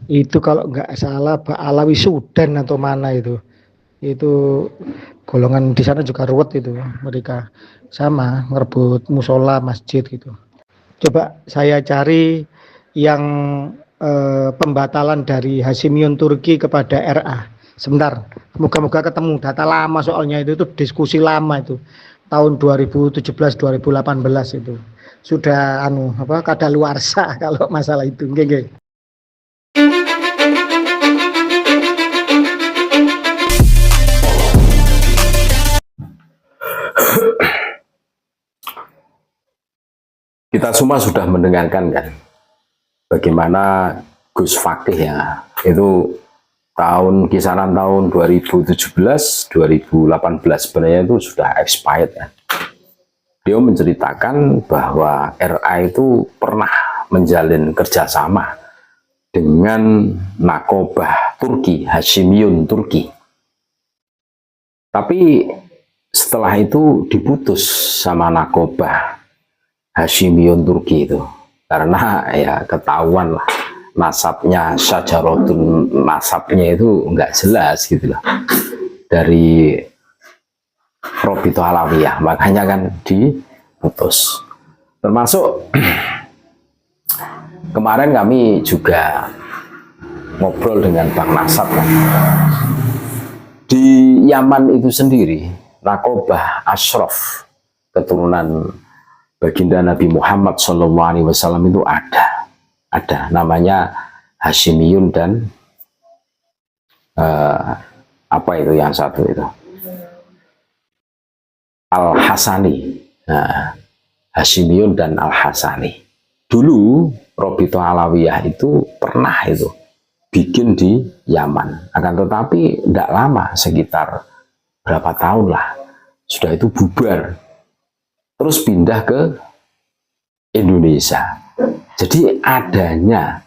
Itu kalau nggak salah Alawi Sudan atau mana itu golongan di sana juga ruwet itu, mereka sama ngerebut musola masjid gitu. Coba saya cari yang pembatalan dari Hashimiyun Turki kepada RA. Sebentar, moga-moga ketemu data lama soalnya itu diskusi lama itu tahun 2017 2018 itu sudah kadaluarsa kalau masalah itu. Nggih. Kita semua sudah mendengarkan kan bagaimana Gus Fakih ya, itu kisaran tahun 2017 2018 sebenarnya itu sudah expired ya. Dia menceritakan bahwa RA itu pernah menjalin kerjasama dengan Nakobah Turki, Hashimiyun Turki. Tapi setelah itu diputus sama Nakobah Hashimiyun Turki itu, karena ya ketahuan lah nasabnya, syajaratun nasabnya itu nggak jelas gitu loh dari Robito Alawiyah, makanya kan diputus. Termasuk kemarin kami juga ngobrol dengan Bang Nasab kan, di Yaman itu sendiri Nakobah Ashraf keturunan baginda Nabi Muhammad SAW itu ada namanya Hashimiyun dan apa itu yang satu itu Al-Hasani. Hashimiyun dan Al-Hasani. Dulu Robito Alawiyah itu pernah itu bikin di Yaman, akan tetapi tidak lama, sekitar berapa tahun lah sudah itu bubar, terus pindah ke Indonesia. Jadi adanya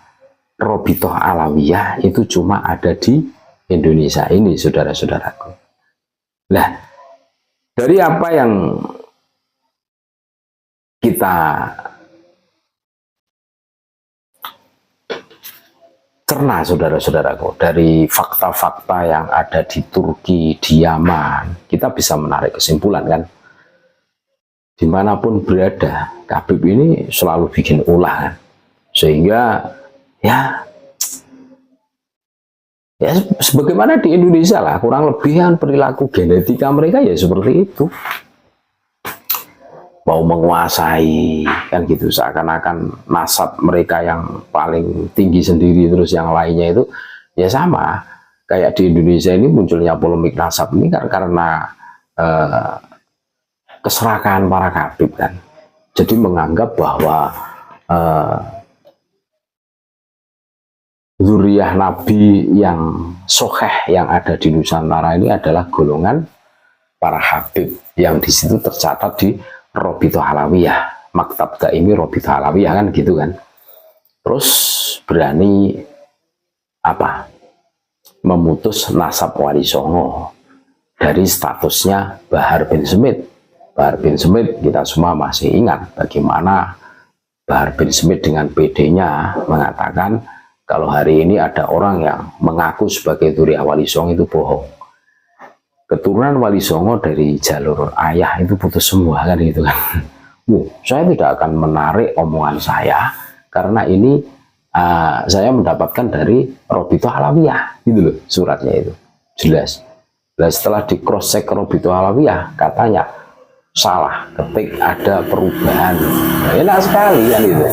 Robito Alawiyah itu cuma ada di Indonesia ini, saudara-saudaraku. Nah, dari apa yang kita cerna, saudara-saudaraku, dari fakta-fakta yang ada di Turki, di Yaman, kita bisa menarik kesimpulan kan, dimanapun berada Habib ini selalu bikin ulah kan? Sehingga ya sebagaimana di Indonesia lah, kurang lebih kan perilaku genetika mereka ya seperti itu, mau menguasai kan gitu, seakan-akan nasab mereka yang paling tinggi sendiri, terus yang lainnya itu ya sama kayak di Indonesia ini. Munculnya polemik nasab ini karena keserakahan para Habib kan, jadi menganggap bahwa zuriyah Nabi yang sokeh yang ada di Nusantara ini adalah golongan para Habib yang di situ tercatat di Robito Alawiyah, Maktab Daimi Robito Alawiyah kan gitu kan. Terus berani memutus nasab Wali Songo dari statusnya Bahar bin Smith. Bahar bin Smith kita semua masih ingat bagaimana Bahar bin Smith dengan PD-nya mengatakan kalau hari ini ada orang yang mengaku sebagai zuriyah Wali Songo itu bohong. Keturunan Wali Songo dari jalur ayah itu putus semua kan gitu kan. Saya tidak akan menarik omongan saya karena ini saya mendapatkan dari Robito Alawiyah gitu loh, suratnya itu jelas. Dan setelah di cross check Robito Alawiyah katanya salah ketik, ada perubahan. Enak sekali kan itu.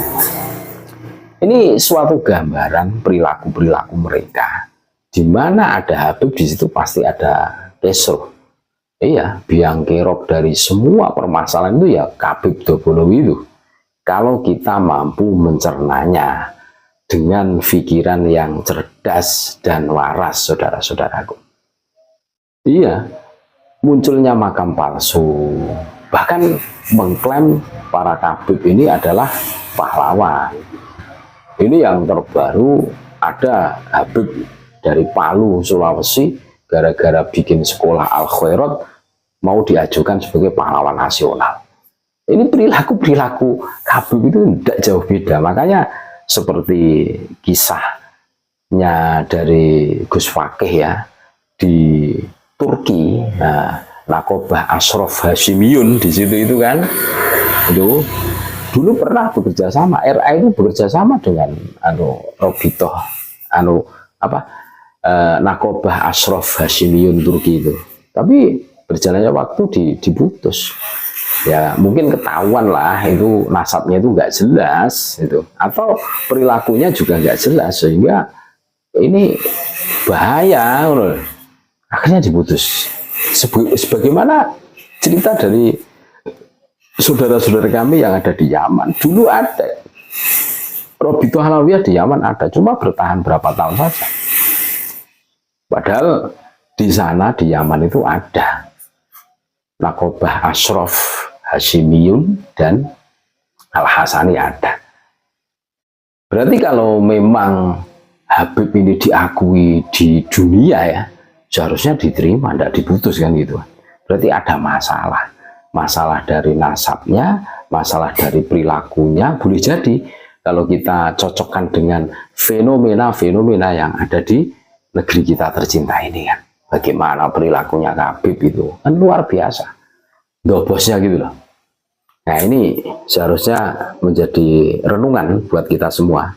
Ini suatu gambaran perilaku mereka, di mana ada Habib di situ pasti ada Kesruh. Iya, biang kerok dari semua permasalahan itu ya Habib Dobolowi itu. Kalau kita mampu mencernanya dengan pikiran yang cerdas dan waras, saudara-saudaraku. Iya, munculnya makam palsu, bahkan mengklaim para Habib ini adalah pahlawan. Ini yang terbaru, ada Habib dari Palu, Sulawesi, gara-gara bikin sekolah Al-Khairat mau diajukan sebagai pahlawan nasional. Ini perilaku Habib itu tidak jauh beda. Makanya seperti kisah dari Gus Fakih ya di Turki. Nah, Nakobah Ashraf Hashimiyun di situ itu kan, itu dulu pernah bekerja sama, RA itu bekerja sama dengan Robitoh Nakobah Ashraf Hashimiyun Turki itu. Tapi berjalannya waktu diputus. Ya mungkin ketahuan lah itu nasabnya itu nggak jelas itu, atau perilakunya juga nggak jelas sehingga ini bahaya, akhirnya diputus. Sebagaimana cerita dari saudara-saudara kami yang ada di Yaman, dulu ada Robitoh Alawiyah di Yaman ada, cuma bertahan berapa tahun saja. Padahal di sana di Yaman itu ada Nakobah Ashraf Hashimiyun dan Al-Hasani ada. Berarti kalau memang Habib ini diakui di dunia ya, seharusnya diterima, tidak diputus kan gitu. Berarti ada masalah dari nasabnya, masalah dari perilakunya. Boleh jadi kalau kita cocokkan dengan fenomena-fenomena yang ada di negeri kita tercinta ini kan, bagaimana perilakunya Habib itu kan luar biasa, dobosnya gitu loh. Nah ini seharusnya menjadi renungan buat kita semua.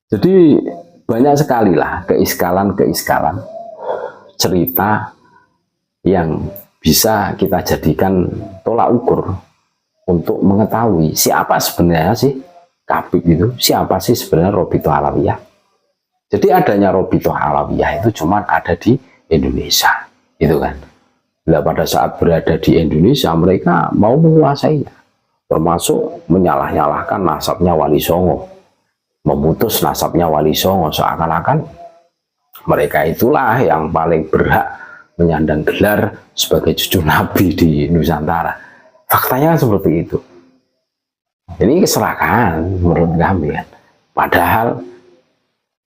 Jadi banyak sekali lah keiskalan cerita yang bisa kita jadikan tolak ukur untuk mengetahui siapa sebenarnya sih Habib itu, siapa sih sebenarnya Robitoh Alawiyah. Jadi adanya Robitoh Alawiyah itu cuma ada di Indonesia, itu kan. Nah, pada saat berada di Indonesia mereka mau menguasainya, termasuk menyalah-nyalahkan nasabnya Wali Songo, memutus nasabnya Wali Songo, seakan-akan mereka itulah yang paling berhak menyandang gelar sebagai cucu Nabi di Nusantara. Faktanya seperti itu. Ini keserakahan menurut kami kan. Padahal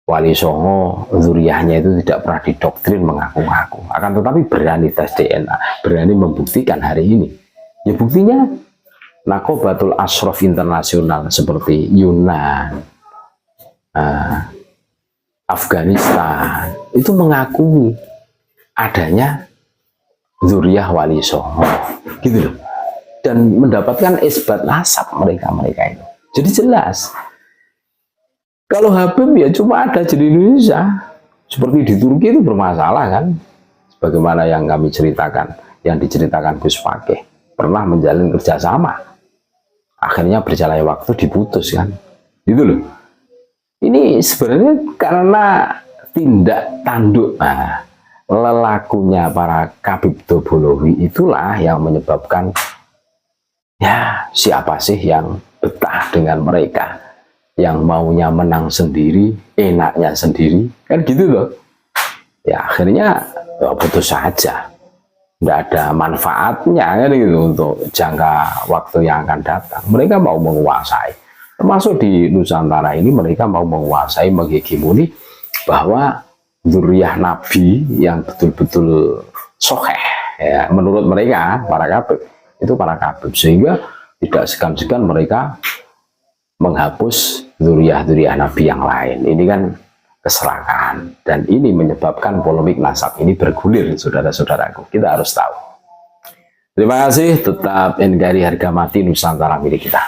Wali Songo, zuriyahnya itu tidak pernah didoktrin mengaku-ngaku. Akan tetapi berani tes DNA, berani membuktikan hari ini. Ya buktinya Nakobatul Ashraf Internasional seperti Yunan, Afghanistan, itu mengakui adanya zuriyah Wali Songo. Gitu loh. Dan mendapatkan isbat nasab mereka itu. Jadi jelas. Kalau Habib ya cuma ada di Indonesia. Seperti di Turki itu bermasalah kan. Sebagaimana yang kami ceritakan, yang diceritakan Gus Fakih, pernah menjalin kerjasama. Akhirnya berjalan waktu diputus kan. Gitu loh. Ini sebenarnya karena tindak tanduk lelakunya para Habib Dobolowi itulah yang menyebabkan ya siapa sih yang betah dengan mereka, yang maunya menang sendiri, enaknya sendiri, kan gitu loh. Ya akhirnya ya, putus saja, nggak ada manfaatnya kan gitu untuk jangka waktu yang akan datang. Mereka mau menguasai, termasuk di Nusantara ini mereka mau menguasai, menghegemoni bahwa zuriyah Nabi yang betul-betul soheh ya, menurut mereka para Habib itu para Habib, sehingga tidak segan-segan mereka menghapus zuriyah Nabi yang lain. Ini kan keserakahan, dan ini menyebabkan polemik nasab ini bergulir, saudara-saudaraku. Kita harus tahu. Terima kasih, tetap NKRI harga mati Nusantara milik kita.